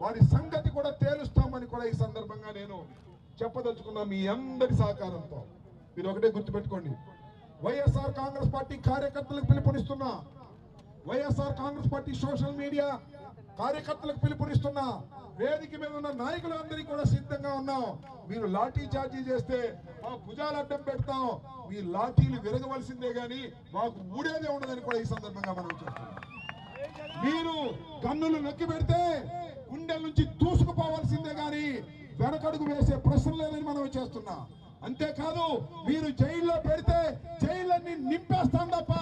వారి సంగతి కూడా తేలుస్తామని కూడా ఈ సందర్భంగా నేను చెప్పదలుచుకున్నా. మీ అందరి సహకారంతో మీరు ఒకటే గుర్తుపెట్టుకోండి, వైఎస్ఆర్ కాంగ్రెస్ పార్టీ కార్యకర్తలకు పిలుపునిస్తున్నా, వైఎస్ఆర్ కాంగ్రెస్ పార్టీ సోషల్ మీడియా కార్యకర్తలకు పిలుపునిస్తున్నా, వేదిక మీద ఉన్న నాయకులందరికీ కూడా సిద్ధంగా ఉన్నాం. మీరు లాఠీ చార్జీ చేస్తే మా భుజాలు అడ్డం పెడతాం, మీ లాఠీలు విరగవలసిందే గాని మాకు ఊడేదే ఉండదని కూడా ఈ సందర్భంగా మనం చేస్తున్నాం. మీరు కన్నులు నొక్కి పెడితే గుండెల నుంచి దూసుకుపోవాల్సిందే గాని వెనకడుగు వేసే ప్రశ్న లేదని మనం చేస్తున్నా. అంతేకాదు, మీరు జైల్లో పెడితే జైలన్నీ నింపేస్తాం తప్ప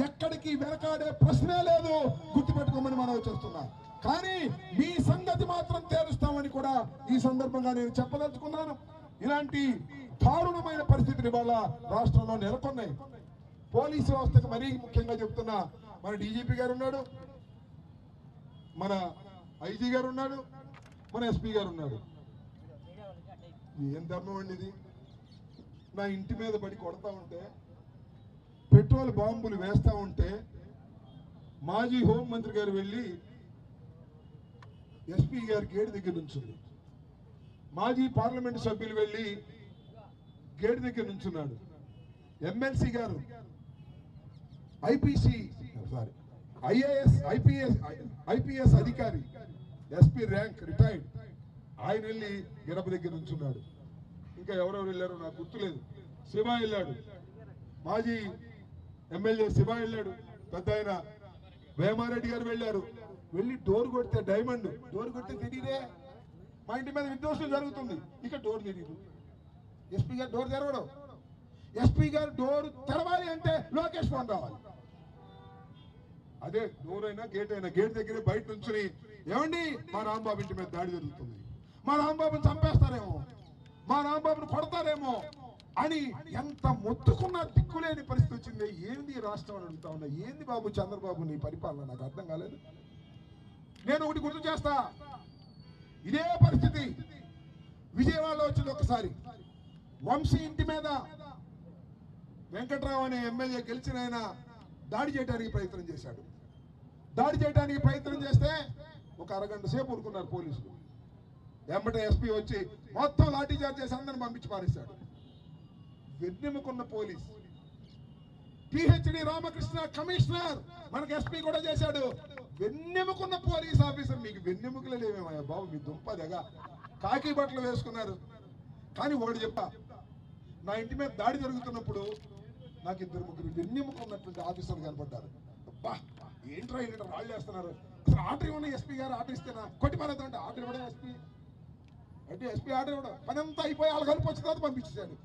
ఎక్కడికి వెనకాడే ప్రశ్నే లేదు, గుర్తుపెట్టుకోమని మనం చేస్తున్నా. కానీ మీ సంగతి మాత్రం తేలుస్తామని కూడా ఈ సందర్భంగా నేను చెప్పదలుచుకున్నాను. ఇలాంటి దారుణమైన పరిస్థితులు ఇవాళ రాష్ట్రంలో నెలకొన్నాయి. పోలీసు వ్యవస్థకు మరీ ముఖ్యంగా చెప్తున్నా, మన డీజీపీ గారు ఉన్నాడు, మన ఐజీ గారు ఉన్నాడు, మన ఎస్పీ గారు ఉన్నాడు. ఏం ధర్మం అండి ఇది? నా ఇంటి మీద పడి కొడతా ఉంటే, పెట్రోల్ బాంబులు వేస్తా ఉంటే మాజీ హోంమంత్రి గారు వెళ్ళి ఎస్పీ గారి గేటు దగ్గర నుంచుంది, మాజీ పార్లమెంట్ సభ్యులు వెళ్ళి గేటు దగ్గర నుంచున్నాడు, ఎమ్మెల్సీ గారు ఐపీఎస్ అధికారి ఎస్పీ ర్యాంక్ రిటైర్డ్ ఆయన వెళ్ళి గడప దగ్గర నుంచున్నాడు. ఇంకా ఎవరెవరు వెళ్ళారో నాకు గుర్తులేదు. శివ వెళ్ళాడు, మాజీ ఎమ్మెల్యే శివ వెళ్ళాడు, పెద్ద ఆయన వేమారెడ్డి గారు వెళ్ళారు. వెళ్ళి డోర్ కొడితే డైమండ్ డోర్ కొడితే తెలియదే, మా ఇంటి మీద విధ్వంసం జరుగుతుంది, ఇక డోర్ తెలియదు. ఎస్పీ గారు డోర్ తెరవడం, ఎస్పీ గారు డోర్ తెరవాలి అంటే లోకేష్ ఫోన్ రావాలి. అదే డోర్ అయినా గేట్ అయినా గేట్ దగ్గరే బయట నుంచుని, ఏమండి మా రాంబాబు ఇంటి మీద దాడి జరుగుతుంది, మా రాంబాబుని చంపేస్తారేమో, మా రాంబాబుని కొడతారేమో అని ఎంత మొత్తుకున్నా దిక్కులేని పరిస్థితి వచ్చింది. ఏంది రాష్ట్రం అని అడుగుతా ఉన్నా. ఏంది బాబు చంద్రబాబు నీ పరిపాలన? నాకు అర్థం కాలేదు. నేను ఒకటి గుర్తు చేస్తా, ఇదే పరిస్థితి విజయవాడలో వచ్చింది. ఒకసారి వంశీ ఇంటి మీద వెంకట్రావు అనే ఎమ్మెల్యే గెలిచిన ఆయన దాడి చేయడానికి ప్రయత్నం చేశాడు. దాడి చేయడానికి ప్రయత్నం చేస్తే ఒక అరగంట సేపు ఊరుకున్నారు పోలీసులు. వెంబటే ఎస్పీ వచ్చి మొత్తం లాఠీ చార్జ్ చేసి అందరిని పంపించి పారేశాడు. వెన్నెముకున్న పోలీస్ పిహెచ్డి రామకృష్ణ కమిషనర్ మనకు ఎస్పీ కూడా చేశాడు. వెన్నెముకున్న పోలీస్ ఆఫీసర్, మీకు వెన్నెముకలే లేవేమయ్యా బాబు, మీ దుంపదగా కాకి బట్టలు వేసుకున్నారు. కానీ వాడు చెప్పా, నా ఇంటి మీద దాడి జరుగుతున్నప్పుడు నాకు 2-3 వెన్నెముక ఉన్నటువంటి ఆఫీసర్లు కనపడ్డారు. అబ్బా ఏంట్రా ఏంటో రాళ్ళు వేస్తున్నారు, అసలు ఆర్డర్ ఇవ్వను ఎస్పీ గారు, ఆర్డర్ ఇస్తేనా కొట్టి మారేదంటే ఆర్డర్ ఇవ్వడం ఎస్పీ అంటే ఎస్పీ ఆర్డర్ ఇవ్వడం, పని అంతా అయిపోయి వాళ్ళ కలిపి వచ్చిన తర్వాత పంపించేశాడు.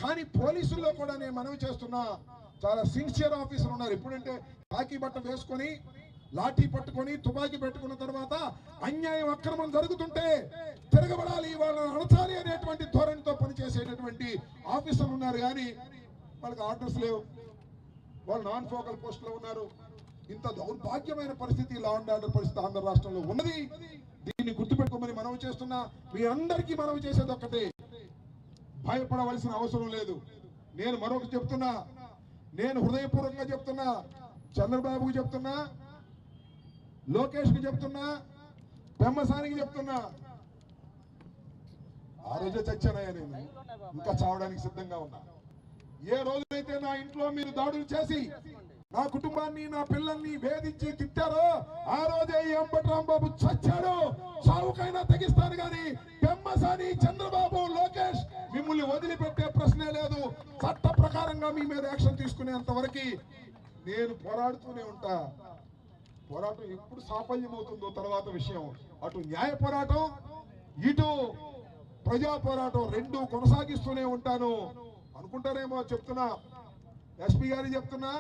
కానీ పోలీసుల్లో కూడా నేను మనవి చేస్తున్నా, చాలా సిన్సియర్ ఆఫీసర్ ఉన్నారు. ఎప్పుడంటే కాకి బట్ట వేసుకొని లాఠీ పట్టుకొని తుపాకీ పెట్టుకున్న తర్వాత అన్యాయం అక్రమం జరుగుతుంటే తిరగబడాలి, వాళ్ళని అణచాలి అనేటువంటి ధోరణితో పనిచేసేటటువంటి ఆఫీసర్లు ఉన్నారు. కానీ వాళ్ళకి ఆర్డర్స్ లేవు, వాళ్ళు నాన్ ఫోకల్ పోస్ట్ లో ఉన్నారు. ఇంత దౌర్భాగ్యమైన పరిస్థితి, లా అండ్ ఆర్డర్ పరిస్థితి ఆంధ్ర రాష్ట్రంలో ఉన్నది. దీన్ని గుర్తుపెట్టుకోమని మనవి చేస్తున్నా. మీ అందరికీ మనవి చేసేది ఒక్కటే, భయపడవలసిన అవసరం లేదు. నేను మరొకటి చెప్తున్నా, నేను హృదయపూర్వకంగా చెప్తున్నా, చంద్రబాబుకి చెప్తున్నా, లోకేష్ కి చెప్తున్నా, పెమ్మసానికి చెప్తున్నా, ఆ రోజే చచ్చానయ్యా నేను, ఇంకా చావడానికి సిద్ధంగా ఉన్నా. ఏ రోజైతే నా ఇంట్లో మీరు దాడులు చేసి నా కుటుంబాన్ని నా పిల్లల్ని వేధించి తిట్టారో ఆ రోజే అంబటి రాంబాబు చచ్చాడు. సావుకైనా తెగిస్తాను కానీ పెమ్మసాని, చంద్రబాబు, లోకేష్ మిమ్మల్ని వదిలిపెట్టే ప్రశ్నే లేదు. చట్ట ప్రకారంగా మీ మీద యాక్షన్ తీసుకునేంత వరకు నేను పోరాడుతూనే ఉంటా. పోరాటం ఎప్పుడు సాఫల్యం అవుతుందో తర్వాత విషయం. అటు న్యాయ పోరాటం, ఇటు ప్రజా పోరాటం రెండు కొనసాగిస్తూనే ఉంటాను. అనుకుంటారేమో చెప్తున్నా, ఎస్పీ గారికి చెప్తున్నా,